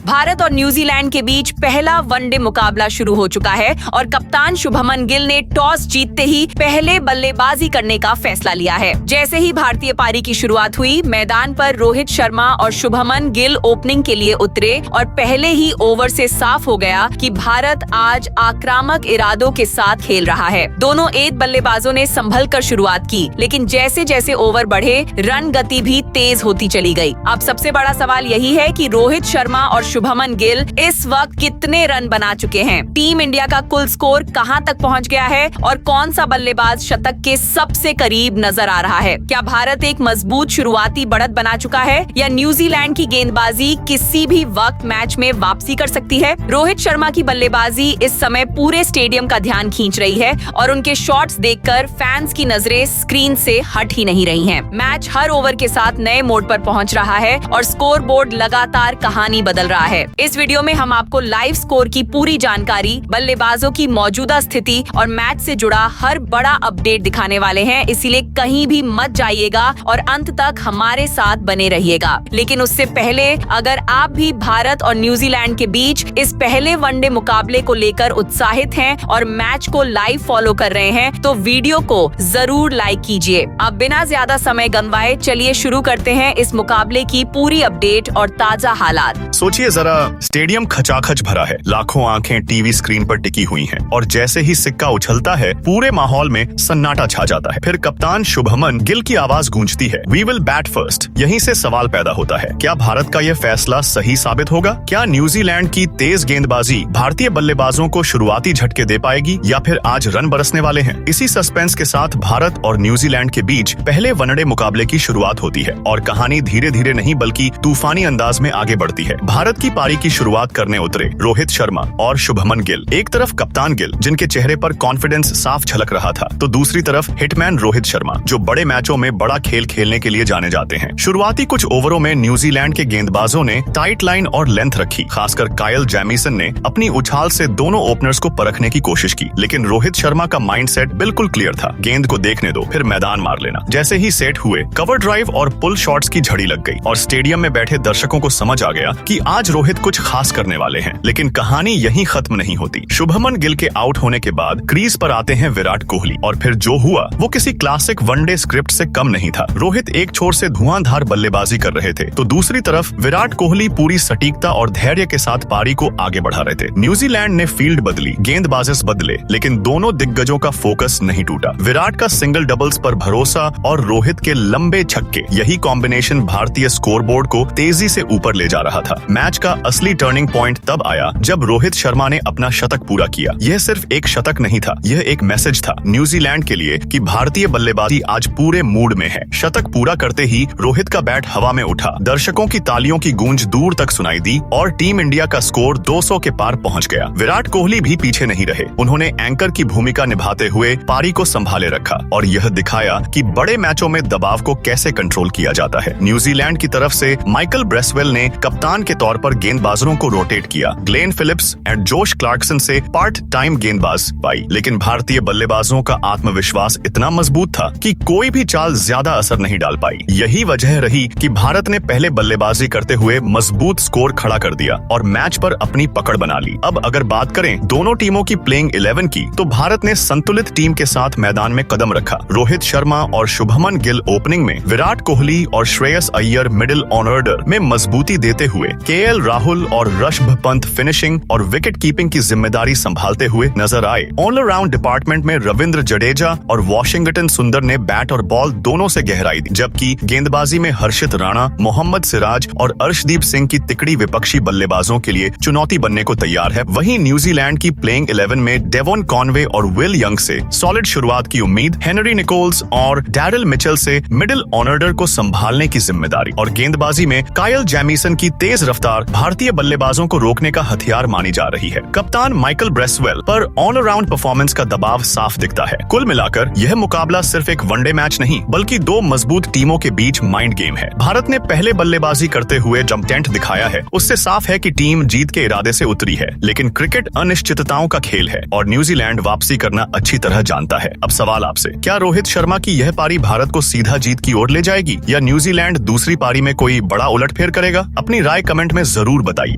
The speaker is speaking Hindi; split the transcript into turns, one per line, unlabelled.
भारत और न्यूजीलैंड के बीच पहला वनडे मुकाबला शुरू हो चुका है और कप्तान शुभमन गिल ने टॉस जीतते ही पहले बल्लेबाजी करने का फैसला लिया है। जैसे ही भारतीय पारी की शुरुआत हुई, मैदान पर रोहित शर्मा और शुभमन गिल ओपनिंग के लिए उतरे और पहले ही ओवर से साफ हो गया कि भारत आज आक्रामक इरादों के साथ खेल रहा है। दोनों तेज बल्लेबाजों ने संभल कर शुरुआत की, लेकिन जैसे जैसे ओवर बढ़े, रन गति भी तेज होती चली गई। अब सबसे बड़ा सवाल यही है कि रोहित शर्मा और शुभमन गिल इस वक्त कितने रन बना चुके हैं। टीम इंडिया का कुल स्कोर कहां तक पहुंच गया है और कौन सा बल्लेबाज शतक के सबसे करीब नजर आ रहा है। क्या भारत एक मजबूत शुरुआती बढ़त बना चुका है या न्यूजीलैंड की गेंदबाजी किसी भी वक्त मैच में वापसी कर सकती है। रोहित शर्मा की बल्लेबाजी इस समय पूरे स्टेडियम का ध्यान खींच रही है और उनके शॉट्स देखकर फैंस की नजरें स्क्रीन से हट ही नहीं रही हैं। मैच हर ओवर के साथ नए मोड़ पर पहुंच रहा है और स्कोर बोर्ड लगातार कहानी बदल रहा है। इस वीडियो में हम आपको लाइव स्कोर की पूरी जानकारी, बल्लेबाजों की मौजूदा स्थिति और मैच से जुड़ा हर बड़ा अपडेट दिखाने वाले हैं, इसीलिए कहीं भी मत जाइएगा और अंत तक हमारे साथ बने रहिएगा। लेकिन उससे पहले अगर आप भी भारत और न्यूजीलैंड के बीच इस पहले वनडे मुकाबले को लेकर उत्साहित हैं और मैच को लाइव फॉलो कर रहे हैं तो वीडियो को जरूर लाइक कीजिए। अब बिना ज्यादा समय गंवाए चलिए शुरू करते हैं इस मुकाबले की पूरी अपडेट और ताजा हालात।
सोचिए जरा, स्टेडियम खचाखच भरा है, लाखों आंखें टीवी स्क्रीन पर टिकी हुई हैं और जैसे ही सिक्का उछलता है पूरे माहौल में सन्नाटा छा जाता है। फिर कप्तान शुभमन गिल की आवाज गूंजती है, वी विल बैट फर्स्ट। यहीं से सवाल पैदा होता है, क्या भारत का यह फैसला सही साबित होगा? क्या न्यूजीलैंड की तेज गेंदबाजी भारतीय बल्लेबाजों को शुरुआती झटके दे पाएगी या फिर आज रन बरसने वाले हैं? इसी सस्पेंस के साथ भारत और न्यूजीलैंड के बीच पहले वनडे मुकाबले की शुरुआत होती है और कहानी धीरे धीरे नहीं बल्कि तूफानी अंदाज में आगे बढ़ती है। भारत की पारी की शुरुआत करने उतरे रोहित शर्मा और शुभमन गिल। एक तरफ कप्तान गिल, जिनके चेहरे पर कॉन्फिडेंस साफ झलक रहा था, तो दूसरी तरफ हिटमैन रोहित शर्मा, जो बड़े मैचों में बड़ा खेल खेलने के लिए जाने जाते हैं। शुरुआती कुछ ओवरों में न्यूजीलैंड के गेंदबाजों ने टाइट लाइन और लेंथ रखी। खासकर कायल जैमिसन ने अपनी उछाल से दोनों ओपनर्स को परखने की कोशिश की, लेकिन रोहित शर्मा का माइंडसेट बिल्कुल क्लियर था, गेंद को देखने दो फिर मैदान मार लेना। जैसे ही सेट हुए, कवर ड्राइव और पुल शॉट्स की झड़ी लग गई और स्टेडियम में बैठे दर्शकों को समझ आ गया कि आज रोहित कुछ खास करने वाले हैं। लेकिन कहानी यहीं खत्म नहीं होती। शुभमन गिल के आउट होने के बाद क्रीज पर आते हैं विराट कोहली और फिर जो हुआ वो किसी क्लासिक वनडे स्क्रिप्ट से कम नहीं था। रोहित एक छोर से धुआंधार बल्लेबाजी कर रहे थे तो दूसरी तरफ विराट कोहली पूरी सटीकता और धैर्य के साथ पारी को आगे बढ़ा रहे थे। न्यूजीलैंड ने फील्ड बदली, गेंदबाजेस बदले, लेकिन दोनों दिग्गजों का फोकस नहीं टूटा। विराट का सिंगल डबल्स पर भरोसा और रोहित के लंबे छक्के, यही कॉम्बिनेशन भारतीय स्कोरबोर्ड को तेजी से ऊपर ले जा रहा था। मैच का असली टर्निंग पॉइंट तब आया जब रोहित शर्मा ने अपना शतक पूरा किया। यह सिर्फ एक शतक नहीं था, यह एक मैसेज था न्यूजीलैंड के लिए कि भारतीय बल्लेबाजी आज पूरे मूड में है। शतक पूरा करते ही रोहित का बैट हवा में उठा, दर्शकों की तालियों की गूंज दूर तक सुनाई दी और टीम इंडिया का स्कोर 200 के पार पहुंच गया। विराट कोहली भी पीछे नहीं रहे, उन्होंने एंकर की भूमिका निभाते हुए पारी को संभाले रखा और यह दिखाया कि बड़े मैचों में दबाव को कैसे कंट्रोल किया जाता है। न्यूजीलैंड की तरफ से माइकल ब्रेसवेल ने कप्तान के तौर पर गेंदबाजों को रोटेट किया। ग्लेन फिलिप्स और जोश क्लार्कसन से पार्ट टाइम गेंदबाज पाई, लेकिन भारतीय बल्लेबाजों का आत्मविश्वास इतना मजबूत था कि कोई भी चाल ज्यादा असर नहीं डाल पाई। यही वजह रही कि भारत ने पहले बल्लेबाजी करते हुए मजबूत स्कोर खड़ा कर दिया और मैच पर अपनी पकड़ बना ली। अब अगर बात करें दोनों टीमों की प्लेइंग 11 की, तो भारत ने संतुलित टीम के साथ मैदान में कदम रखा। रोहित शर्मा और शुभमन गिल ओपनिंग में, विराट कोहली और श्रेयस अय्यर मिडिल ऑर्डर में मजबूती देते हुए, केएल राहुल और ऋषभ पंत फिनिशिंग और विकेट कीपिंग की जिम्मेदारी संभालते हुए नजर आए। ऑल अराउंड डिपार्टमेंट में रविंद्र जडेजा और वॉशिंगटन सुंदर ने बैट और बॉल दोनों से गहराई दी, जबकि गेंदबाजी में हर्षित राणा, मोहम्मद सिराज और अर्शदीप सिंह की तिकड़ी विपक्षी बल्लेबाजों के लिए चुनौती बनने को तैयार है। वहीं न्यूजीलैंड की प्लेइंग 11 में डेवॉन कॉनवे और विल यंग से सॉलिड शुरुआत की उम्मीद, हेनरी निकोल्स और डैरिल मिचेल से मिडिल ऑर्डर को संभालने की जिम्मेदारी और गेंदबाजी में कायल जैमिसन की तेज रफ्तार भारतीय बल्लेबाजों को रोकने का हथियार मानी जा रही है। कप्तान माइकल ब्रेसवेल पर ऑल अराउंड परफॉर्मेंस का दबाव साफ दिखता है। कुल मिलाकर यह मुकाबला सिर्फ एक वनडे मैच नहीं बल्कि दो मजबूत टीमों के बीच माइंड गेम है। भारत ने पहले बल्लेबाजी करते हुए जंप टेंट दिखाया है, उससे साफ है कि टीम जीत के इरादे से उतरी है, लेकिन क्रिकेट अनिश्चितताओं का खेल है और न्यूजीलैंड वापसी करना अच्छी तरह जानता है। अब सवाल आपसे, क्या रोहित शर्मा की यह पारी भारत को सीधा जीत की ओर ले जाएगी या न्यूजीलैंड दूसरी पारी में कोई बड़ा उलटफेर करेगा? अपनी राय कमेंट में जरूर बताइए।